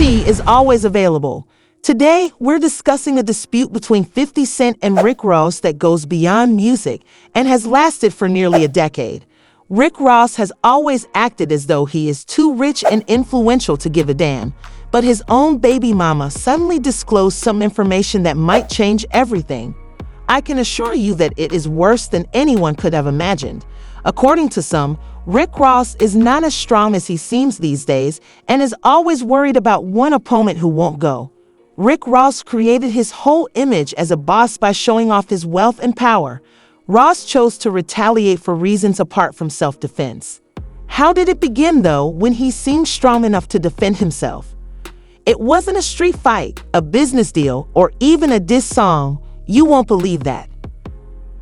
tea is always available. Today, we're discussing a dispute between 50 Cent and Rick Ross that goes beyond music and has lasted for nearly a decade. Rick Ross has always acted as though he is too rich and influential to give a damn, but his own baby mama suddenly disclosed some information that might change everything. I can assure you that it is worse than anyone could have imagined. According to some, Rick Ross is not as strong as he seems these days and is always worried about one opponent who won't go. Rick Ross created his whole image as a boss by showing off his wealth and power. Ross chose to retaliate for reasons apart from self-defense. How did it begin, though, when he seemed strong enough to defend himself? It wasn't a street fight, a business deal, or even a diss song. You won't believe that.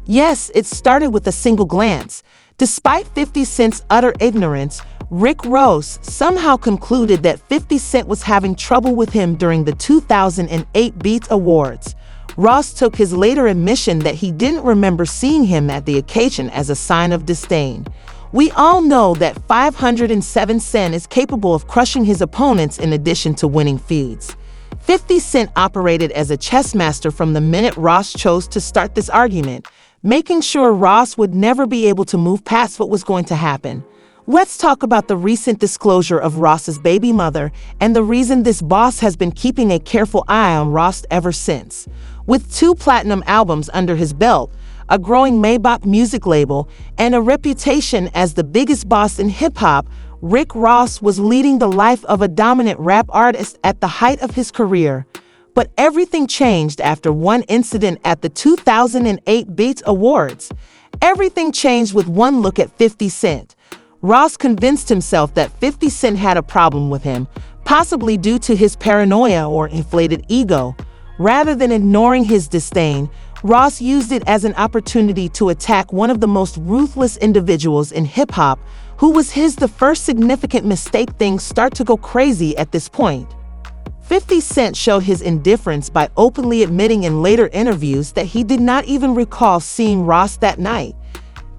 Yes, it started with a single glance. Despite 50 Cent's utter ignorance, Rick Ross somehow concluded that 50 Cent was having trouble with him during the 2008 Beat Awards. Ross took his later admission that he didn't remember seeing him at the occasion as a sign of disdain. We all know that 507 Cent is capable of crushing his opponents in addition to winning feuds. 50 Cent operated as a chess master from the minute Ross chose to start this argument, making sure Ross would never be able to move past what was going to happen. Let's talk about the recent disclosure of Ross's baby mother and the reason this boss has been keeping a careful eye on Ross ever since. With 2 platinum albums under his belt, a growing Maybach music label, and a reputation as the biggest boss in hip-hop, Rick Ross was leading the life of a dominant rap artist at the height of his career. But everything changed after one incident at the 2008 Beat Awards. Everything changed with one look at 50 Cent. Ross convinced himself that 50 Cent had a problem with him, possibly due to his paranoia or inflated ego. Rather than ignoring his disdain, Ross used it as an opportunity to attack one of the most ruthless individuals in hip-hop, who was the first significant mistake. Things start to go crazy at this point. 50 Cent showed his indifference by openly admitting in later interviews that he did not even recall seeing Ross that night.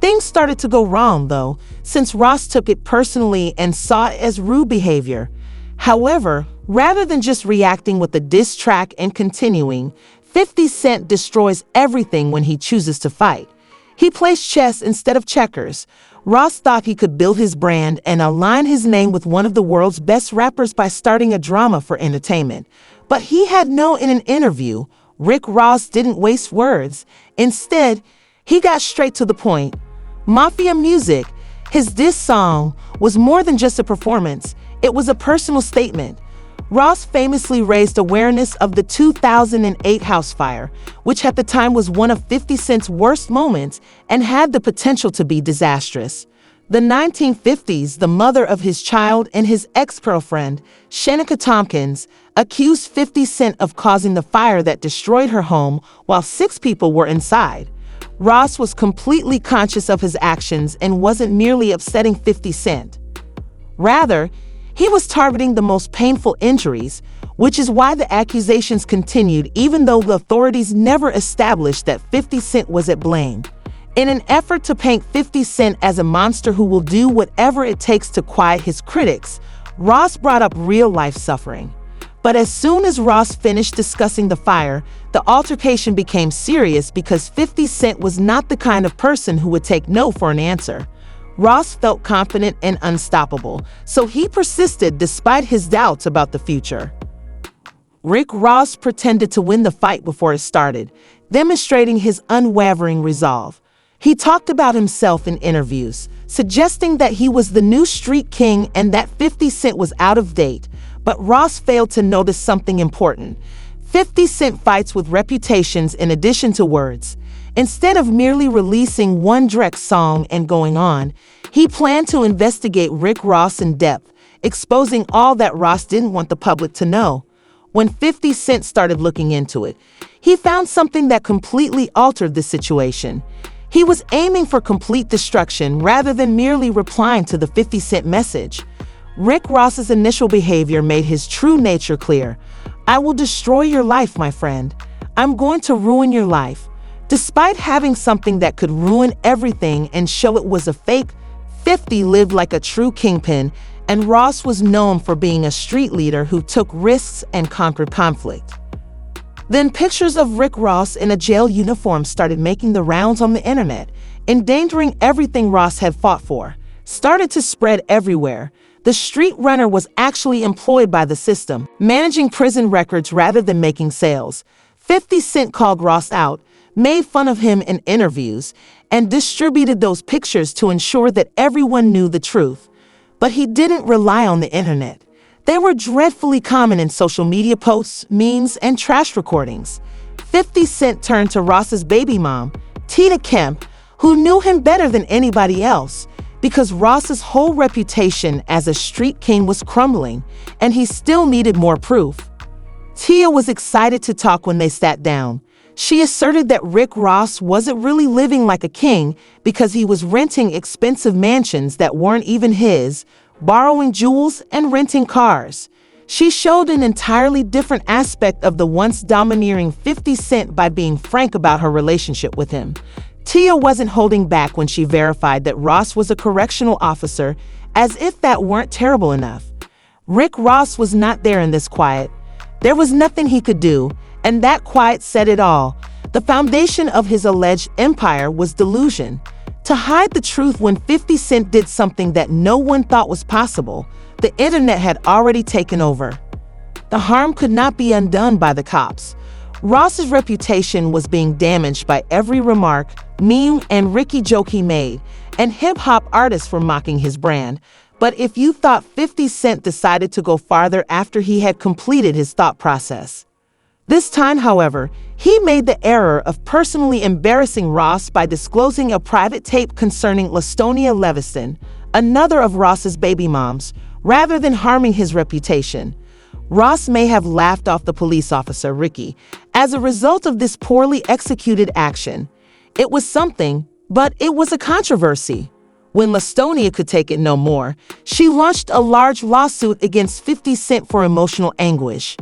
Things started to go wrong, though, since Ross took it personally and saw it as rude behavior. However, rather than just reacting with a diss track and continuing, 50 Cent destroys everything when he chooses to fight. He plays chess instead of checkers. Ross thought he could build his brand and align his name with one of the world's best rappers by starting a drama for entertainment. But he had known in an interview, Rick Ross didn't waste words. Instead, he got straight to the point. Mafia Music, his diss song, was more than just a performance. It was a personal statement. Ross famously raised awareness of the 2008 house fire, which at the time was one of 50 Cent's worst moments and had the potential to be disastrous. The 1950s, the mother of his child and his ex-girlfriend, Shenica Tompkins, accused 50 Cent of causing the fire that destroyed her home while 6 people were inside. Ross was completely conscious of his actions and wasn't merely upsetting 50 Cent. Rather, he was targeting the most painful injuries, which is why the accusations continued even though the authorities never established that 50 Cent was at blame. In an effort to paint 50 Cent as a monster who will do whatever it takes to quiet his critics, Ross brought up real-life suffering. But as soon as Ross finished discussing the fire, the altercation became serious because 50 Cent was not the kind of person who would take no for an answer. Ross felt confident and unstoppable, so he persisted despite his doubts about the future. Rick Ross pretended to win the fight before it started, demonstrating his unwavering resolve. He talked about himself in interviews, suggesting that he was the new street king and that 50 Cent was out of date. But Ross failed to notice something important. 50 Cent fights with reputations in addition to words. Instead of merely releasing one direct song and going on, he planned to investigate Rick Ross in depth, exposing all that Ross didn't want the public to know. When 50 Cent started looking into it, he found something that completely altered the situation. He was aiming for complete destruction rather than merely replying to the 50 Cent message. Rick Ross's initial behavior made his true nature clear. "I will destroy your life, my friend. I'm going to ruin your life." Despite having something that could ruin everything and show it was a fake, 50 lived like a true kingpin, and Ross was known for being a street leader who took risks and conquered conflict. Then pictures of Rick Ross in a jail uniform started making the rounds on the internet, endangering everything Ross had fought for. Started to spread everywhere. The street runner was actually employed by the system, managing prison records rather than making sales. 50 Cent called Ross out, made fun of him in interviews, and distributed those pictures to ensure that everyone knew the truth. But he didn't rely on the internet. They were dreadfully common in social media posts, memes, and trash recordings. 50 Cent turned to Ross's baby mom, Tina Kemp, who knew him better than anybody else, because Ross's whole reputation as a street king was crumbling, and he still needed more proof. Tia was excited to talk when they sat down. She asserted that Rick Ross wasn't really living like a king because he was renting expensive mansions that weren't even his, borrowing jewels and renting cars. She showed an entirely different aspect of the once domineering 50 Cent by being frank about her relationship with him. Tia wasn't holding back when she verified that Ross was a correctional officer, as if that weren't terrible enough. Rick Ross was not there in this quiet. There was nothing he could do, and that quiet said it all. The foundation of his alleged empire was delusion. To hide the truth when 50 Cent did something that no one thought was possible, the internet had already taken over. The harm could not be undone by the cops. Ross's reputation was being damaged by every remark, meme, and Ricky joke he made, and hip-hop artists were mocking his brand. But if you thought 50 Cent decided to go farther after he had completed his thought process. This time, however, he made the error of personally embarrassing Ross by disclosing a private tape concerning Lastonia Leviston, another of Ross's baby moms, rather than harming his reputation. Ross may have laughed off the police officer, Ricky, as a result of this poorly executed action. It was something, but it was a controversy. When Lastonia could take it no more, she launched a large lawsuit against 50 Cent for emotional anguish.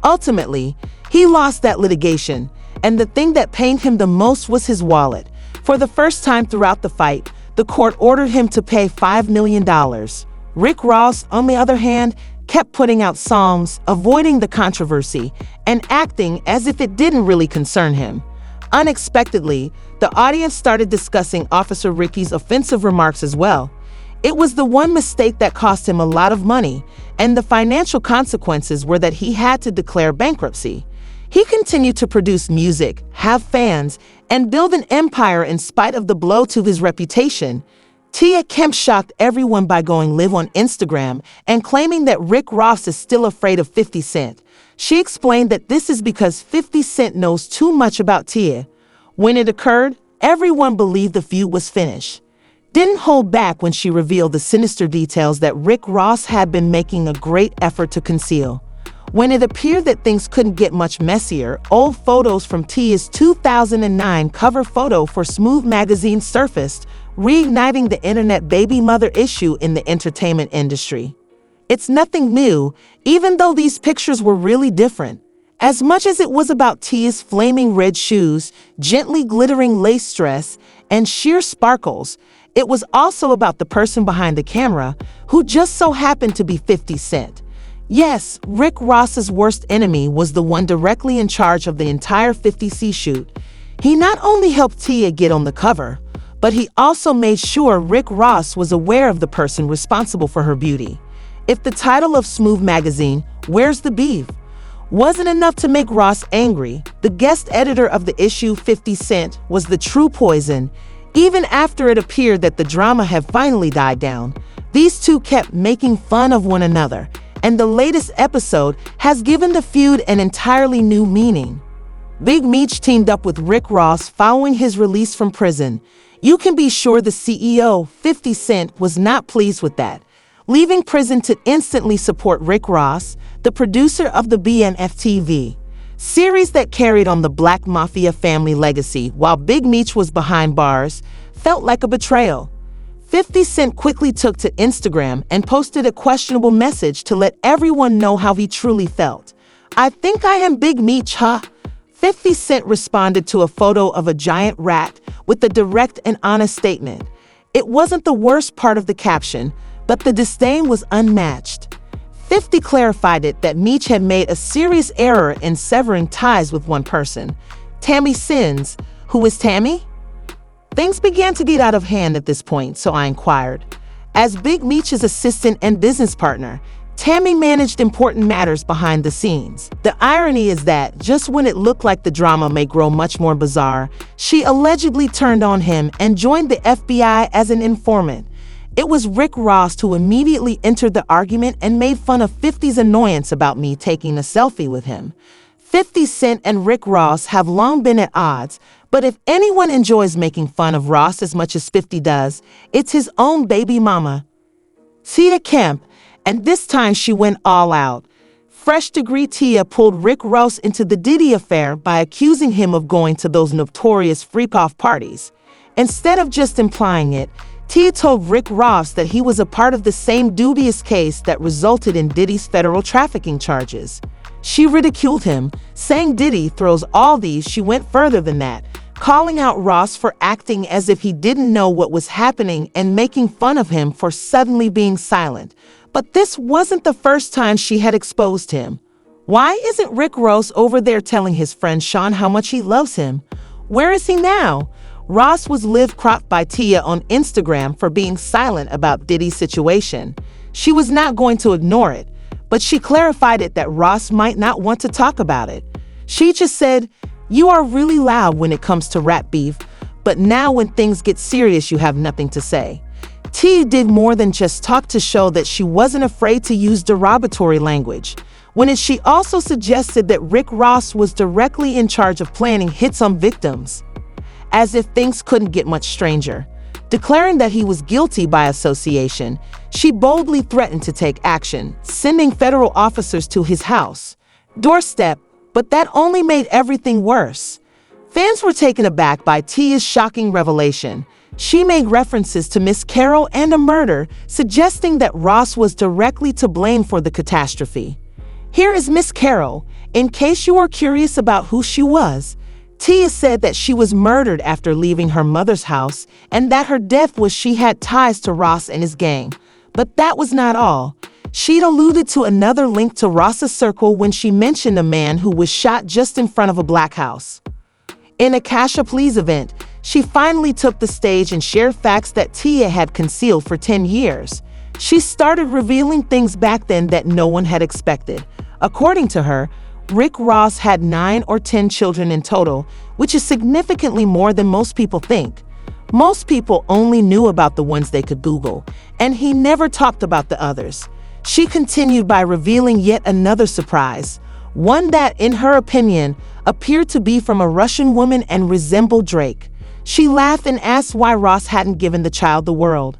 Ultimately, he lost that litigation, and the thing that pained him the most was his wallet. For the first time throughout the fight, the court ordered him to pay $5 million. Rick Ross, on the other hand, kept putting out songs, avoiding the controversy, and acting as if it didn't really concern him. Unexpectedly, the audience started discussing Officer Ricky's offensive remarks as well. It was the one mistake that cost him a lot of money, and the financial consequences were that he had to declare bankruptcy. He continued to produce music, have fans, and build an empire in spite of the blow to his reputation. Tia Kemp shocked everyone by going live on Instagram and claiming that Rick Ross is still afraid of 50 Cent. She explained that this is because 50 Cent knows too much about Tia. When it occurred, everyone believed the feud was finished. Didn't hold back when she revealed the sinister details that Rick Ross had been making a great effort to conceal. When it appeared that things couldn't get much messier, old photos from Tia's 2009 cover photo for Smooth magazine surfaced, reigniting the internet baby mother issue in the entertainment industry. It's nothing new, even though these pictures were really different. As much as it was about Tia's flaming red shoes, gently glittering lace dress, and sheer sparkles, it was also about the person behind the camera, who just so happened to be 50 Cent. Yes, Rick Ross's worst enemy was the one directly in charge of the entire 50C shoot. He not only helped Tia get on the cover, but he also made sure Rick Ross was aware of the person responsible for her beauty. If the title of Smooth magazine, Where's the Beef, wasn't enough to make Ross angry, the guest editor of the issue, 50 Cent, was the true poison. Even after it appeared that the drama had finally died down, these two kept making fun of one another, and the latest episode has given the feud an entirely new meaning. Big Meech teamed up with Rick Ross following his release from prison. You can be sure the CEO, 50 Cent, was not pleased with that, leaving prison to instantly support Rick Ross, the producer of the BNF-TV series that carried on the Black Mafia family legacy while Big Meech was behind bars, felt like a betrayal. 50 Cent quickly took to Instagram and posted a questionable message to let everyone know how he truly felt. "I think I am Big Meech, huh?" 50 Cent responded to a photo of a giant rat with a direct and honest statement. It wasn't the worst part of the caption, But the disdain was unmatched. 50 clarified it that Meech had made a serious error in severing ties with one person, Tammy Sins. Who is Tammy? Things began to get out of hand at this point, so I inquired. As Big Meech's assistant and business partner, Tammy managed important matters behind the scenes. The irony is that, just when it looked like the drama may grow much more bizarre, she allegedly turned on him and joined the FBI as an informant. It was Rick Ross who immediately entered the argument and made fun of 50's annoyance about me taking a selfie with him. 50 Cent and Rick Ross have long been at odds, but if anyone enjoys making fun of Ross as much as 50 does, it's his own baby mama, Tia Kemp, and this time she went all out. Fresh Degree Tia pulled Rick Ross into the Diddy affair by accusing him of going to those notorious freak-off parties. Instead of just implying it, Tia told Rick Ross that he was a part of the same dubious case that resulted in Diddy's federal trafficking charges. She ridiculed him, saying Diddy throws all these. She went further than that, calling out Ross for acting as if he didn't know what was happening and making fun of him for suddenly being silent. But this wasn't the first time she had exposed him. Why isn't Rick Ross over there telling his friend Sean how much he loves him? Where is he now? Ross was live-cropped by Tia on Instagram for being silent about Diddy's situation. She was not going to ignore it, but she clarified it that Ross might not want to talk about it. She just said, "You are really loud when it comes to rap beef, but now when things get serious you have nothing to say." Tia did more than just talk to show that she wasn't afraid to use derogatory language. She also suggested that Rick Ross was directly in charge of planning hits on victims, as if things couldn't get much stranger. Declaring that he was guilty by association, she boldly threatened to take action, sending federal officers to his house doorstep, but that only made everything worse. Fans were taken aback by Tia's shocking revelation. She made references to Miss Carol and a murder, suggesting that Ross was directly to blame for the catastrophe. Here is Miss Carol, in case you are curious about who she was. Tia said that she was murdered after leaving her mother's house and that her death was she had ties to Ross and his gang. But that was not all. She'd alluded to another link to Ross's circle when she mentioned a man who was shot just in front of a black house. In a Cash a Please event, she finally took the stage and shared facts that Tia had concealed for 10 years. She started revealing things back then that no one had expected. According to her, Rick Ross had 9 or 10 children in total, which is significantly more than most people think. Most people only knew about the ones they could Google, and he never talked about the others. She continued by revealing yet another surprise, one that, in her opinion, appeared to be from a Russian woman and resembled Drake. She laughed and asked why Ross hadn't given the child the world.